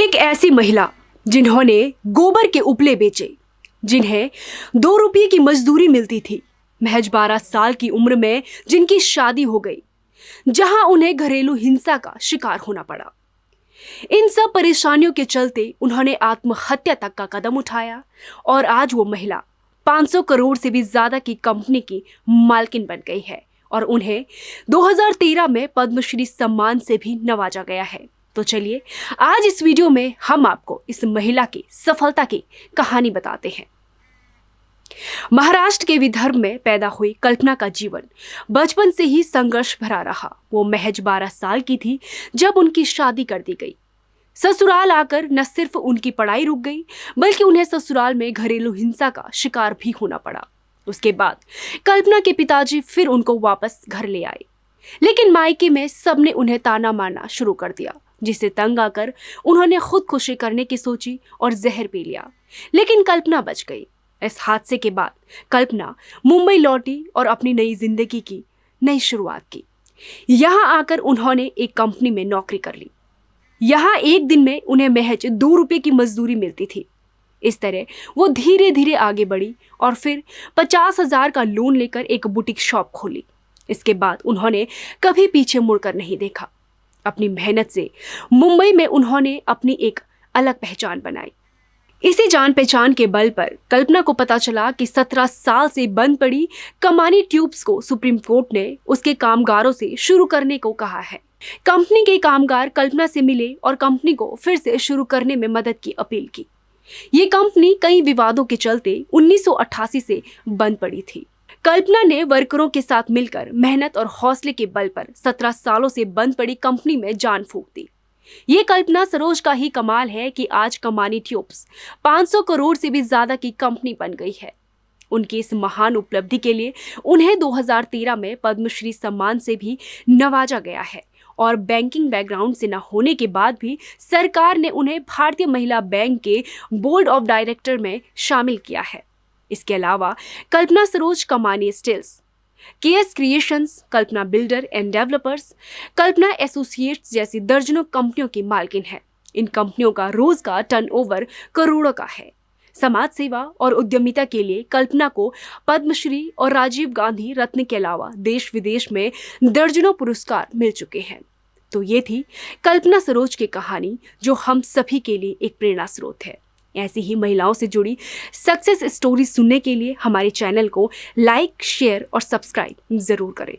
एक ऐसी महिला जिन्होंने गोबर के उपले बेचे, जिन्हें 2 रुपये की मजदूरी मिलती थी, महज 12 साल की उम्र में जिनकी शादी हो गई, जहां उन्हें घरेलू हिंसा का शिकार होना पड़ा। इन सब परेशानियों के चलते उन्होंने आत्महत्या तक का कदम उठाया और आज वो महिला 500 करोड़ से भी ज्यादा की कंपनी की मालकिन बन गई है और उन्हें 2013 में पद्मश्री सम्मान से भी नवाजा गया है। तो चलिए आज इस वीडियो में हम आपको इस महिला की सफलता की कहानी बताते हैं। महाराष्ट्र के विदर्भ में पैदा हुई कल्पना का जीवन बचपन से ही संघर्ष भरा रहा। वो महज 12 साल की थी जब उनकी शादी कर दी गई। ससुराल आकर न सिर्फ उनकी पढ़ाई रुक गई, बल्कि उन्हें ससुराल में घरेलू हिंसा का शिकार भी होना पड़ा। उसके बाद कल्पना के पिताजी फिर उनको वापस घर ले आए, लेकिन मायके में सबने उन्हें ताना मारना शुरू कर दिया, जिसे तंग आकर उन्होंने खुदकुशी करने की सोची और जहर पी लिया। लेकिन कल्पना बच गई। इस हादसे के बाद कल्पना मुंबई लौटी और अपनी नई जिंदगी की नई शुरुआत की। यहाँ आकर उन्होंने एक कंपनी में नौकरी कर ली। यहाँ एक दिन में उन्हें महज 2 रुपये की मजदूरी मिलती थी। इस तरह वो धीरे धीरे आगे बढ़ी और फिर 50,000 का लोन लेकर एक बुटीक शॉप खोली। इसके बाद उन्होंने कभी पीछे मुड़कर नहीं देखा। अपनी मेहनत से मुंबई में उन्होंने अपनी एक अलग पहचान बनाई। इसी जान पहचान के बल पर कल्पना को पता चला कि 17 साल से बंद पड़ी कमानी ट्यूब्स को सुप्रीम कोर्ट ने उसके कामगारों से शुरू करने को कहा है। कंपनी के कामगार कल्पना से मिले और कंपनी को फिर से शुरू करने में मदद की अपील की। ये कंपनी कई विवादों के चलते 1988 से बंद पड़ी थी। कल्पना ने वर्करों के साथ मिलकर मेहनत और हौसले के बल पर 17 सालों से बंद पड़ी कंपनी में जान फूंक दी। ये कल्पना सरोज का ही कमाल है कि आज कमानी ट्यूब्स 500 करोड़ से भी ज्यादा की कंपनी बन गई है। उनकी इस महान उपलब्धि के लिए उन्हें 2013 में पद्मश्री सम्मान से भी नवाजा गया है और बैंकिंग बैकग्राउंड से न होने के बाद भी सरकार ने उन्हें भारतीय महिला बैंक के बोर्ड ऑफ डायरेक्टर में शामिल किया है। इसके अलावा Kalpana Saroj Kamani steels, KS creations, Kalpana builder and developers, Kalpana associates जैसी दर्जनों कंपनियों की मालकिन है। इन कंपनियों का रोज का टर्नओवर करोड़ों का है। समाज सेवा और उद्यमिता के लिए कल्पना को पद्मश्री और राजीव गांधी रत्न के अलावा देश विदेश में दर्जनों पुरस्कार मिल चुके हैं। तो ये थी कल्पना सरोज की कहानी, जो हम सभी के लिए एक प्रेरणा स्रोत है। ऐसी ही महिलाओं से जुड़ी सक्सेस स्टोरी सुनने के लिए हमारे चैनल को लाइक, शेयर और सब्सक्राइब जरूर करें।